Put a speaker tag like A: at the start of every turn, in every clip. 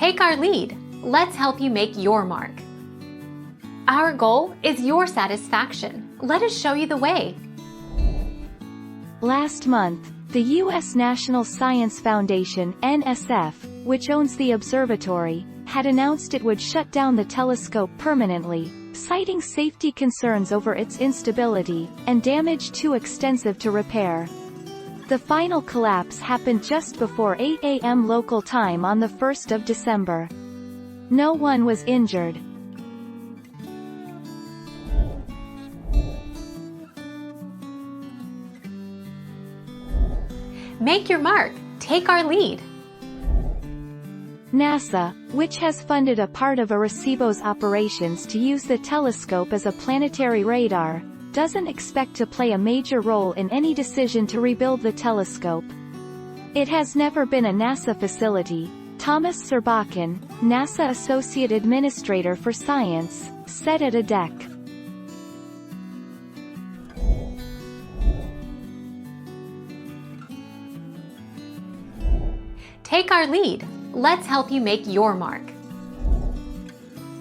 A: Take our lead. Let's help you make your mark. Our goal is your satisfaction. Let us show you the way.
B: Last month, the U.S. National Science Foundation (NSF), which owns the observatory, had announced it would shut down the telescope permanently, citing safety concerns over its instability and damage too extensive to repair. The final collapse happened just before 8 a.m. local time on the 1st of December. No one was injured.
A: Make your mark. Take our lead.
B: NASA, which has funded a part of Arecibo's operations to use the telescope as a planetary radar, doesn't expect to play a major role in any decision to rebuild the telescope. It has never been a NASA facility, Thomas Zurbuchen, NASA Associate Administrator for Science, said at a deck.
A: Take our lead. Let's help you make your mark.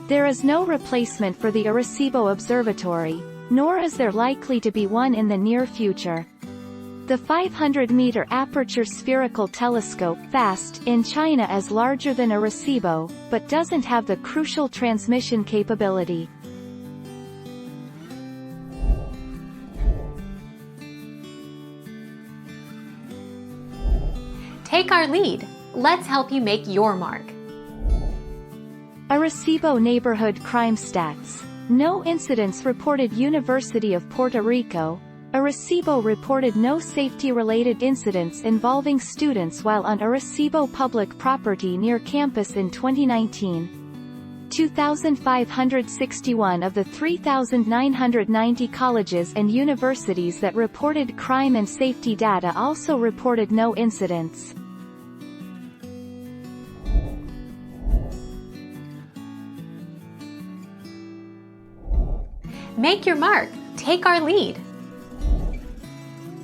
B: There is no replacement for the Arecibo Observatory, nor is there likely to be one in the near future. The 500-meter aperture spherical telescope FAST in China is larger than Arecibo, but doesn't have the crucial transmission capability.
A: Take our lead. Let's help you make your mark.
B: Arecibo neighborhood crime stats. No incidents reported. University of Puerto Rico. Arecibo reported no safety-related incidents involving students while on Arecibo public property near campus in 2019. 2,561 of the 3,990 colleges and universities that reported crime and safety data also reported no incidents.
A: Make your mark. Take our lead.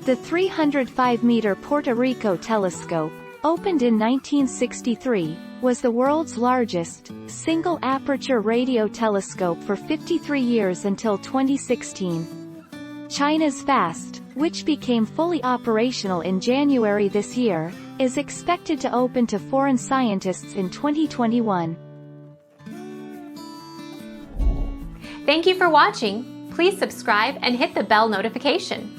B: The 305-meter Puerto Rico telescope, opened in 1963, was the world's largest, single-aperture radio telescope for 53 years until 2016. China's FAST, which became fully operational in January this year, is expected to open to foreign scientists in 2021.
A: Thank you for watching. Please subscribe and hit the bell notification.